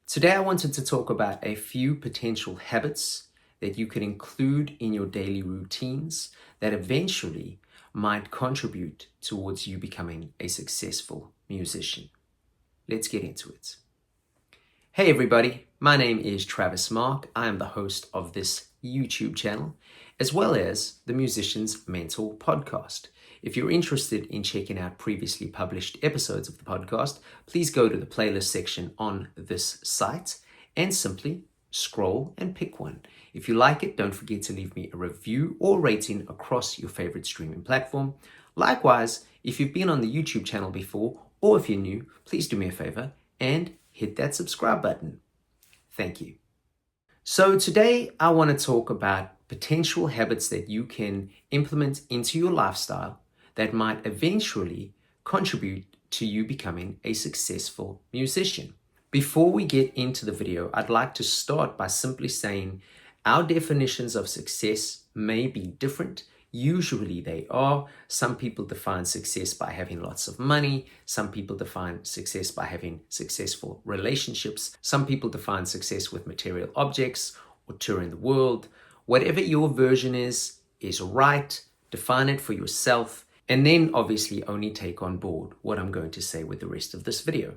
Today I wanted to talk about a few potential habits that you can include in your daily routines that eventually might contribute towards you becoming a successful musician. Let's get into it. Hey everybody, my name is Travis Mark. I am the host of this YouTube channel, as well as the Musician's Mentor podcast. If you're interested in checking out previously published episodes of the podcast, please go to the playlist section on this site and simply scroll and pick one. If you like it, don't forget to leave me a review or rating across your favorite streaming platform. Likewise, if you've been on the YouTube channel before, or if you're new, please do me a favor and hit that subscribe button. Thank you. So today I want to talk about potential habits that you can implement into your lifestyle that might eventually contribute to you becoming a successful musician. Before we get into the video, I'd like to start by simply saying our definitions of success may be different. Usually they are. Some people define success by having lots of money. Some people define success by having successful relationships. Some people define success with material objects or touring the world. Whatever your version is right. Define it for yourself. And then obviously only take on board what I'm going to say with the rest of this video.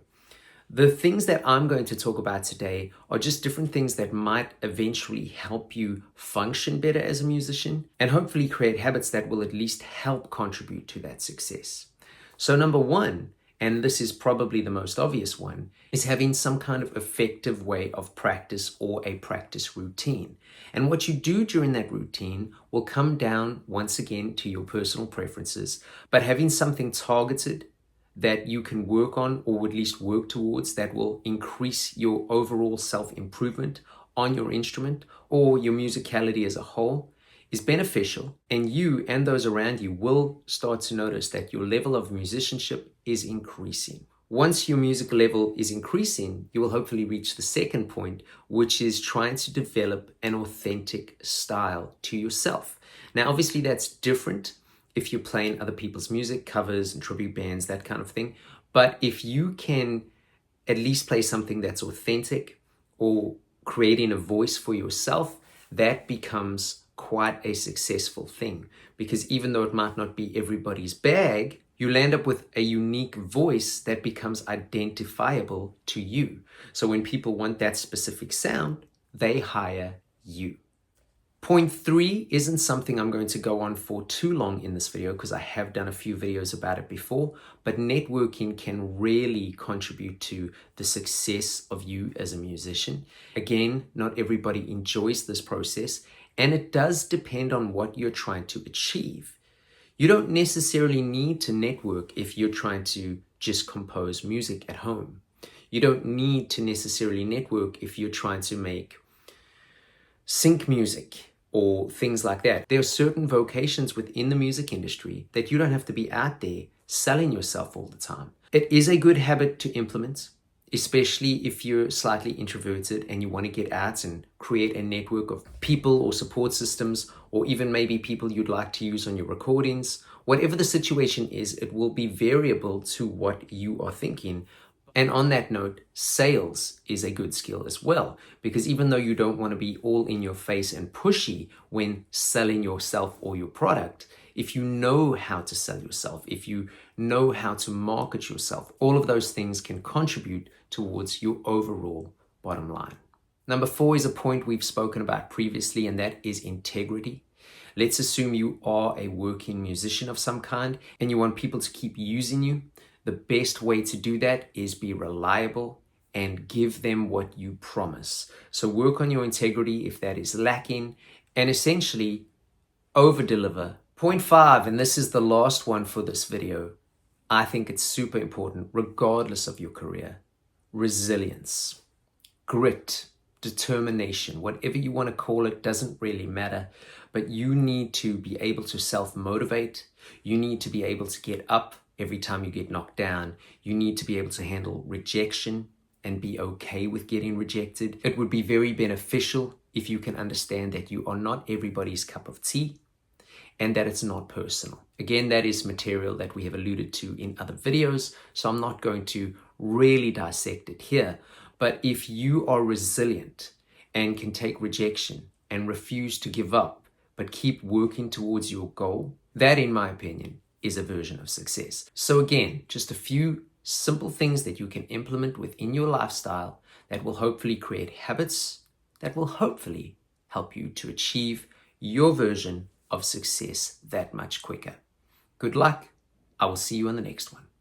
The things that I'm going to talk about today are just different things that might eventually help you function better as a musician and hopefully create habits that will at least help contribute to that success. So number one, and this is probably the most obvious one, is having some kind of effective way of practice or a practice routine. And what you do during that routine will come down once again to your personal preferences, but having something targeted that you can work on or at least work towards that will increase your overall self-improvement on your instrument or your musicality as a whole is beneficial, and you and those around you will start to notice that your level of musicianship is increasing. Once your music level is increasing, you will hopefully reach the second point, which is trying to develop an authentic style to yourself. Now, obviously that's different if you're playing other people's music, covers and tribute bands, that kind of thing. But if you can at least play something that's authentic or creating a voice for yourself, that becomes quite a successful thing. Because even though it might not be everybody's bag, you land up with a unique voice that becomes identifiable to you. So when people want that specific sound, they hire you. Point 3 isn't something I'm going to go on for too long in this video because I have done a few videos about it before, but networking can really contribute to the success of you as a musician. Again, not everybody enjoys this process, and it does depend on what you're trying to achieve. You don't necessarily need to network if you're trying to just compose music at home. You don't need to necessarily network if you're trying to make sync music or things like that. There are certain vocations within the music industry that you don't have to be out there selling yourself all the time. It is a good habit to implement, especially if you're slightly introverted and you want to get out and create a network of people or support systems, or even maybe people you'd like to use on your recordings. Whatever the situation is, it will be variable to what you are thinking. And on that note, sales is a good skill as well, because even though you don't want to be all in your face and pushy when selling yourself or your product, if you know how to sell yourself, if you know how to market yourself, all of those things can contribute towards your overall bottom line. Number 4 is a point we've spoken about previously, and that is integrity. Let's assume you are a working musician of some kind and you want people to keep using you. The best way to do that is be reliable and give them what you promise. So work on your integrity if that is lacking, and essentially over-deliver. Point 5, and this is the last one for this video. I think it's super important regardless of your career. Resilience, grit, determination, whatever you want to call it, doesn't really matter. But you need to be able to self-motivate. You need to be able to get up every time you get knocked down. You need to be able to handle rejection and be okay with getting rejected. It would be very beneficial if you can understand that you are not everybody's cup of tea and that it's not personal. Again, that is material that we have alluded to in other videos, so I'm not going to really dissect it here. But if you are resilient and can take rejection and refuse to give up, but keep working towards your goal, that, in my opinion, is a version of success. So again, just a few simple things that you can implement within your lifestyle that will hopefully create habits that will hopefully help you to achieve your version of success that much quicker. Good luck. I will see you on the next one.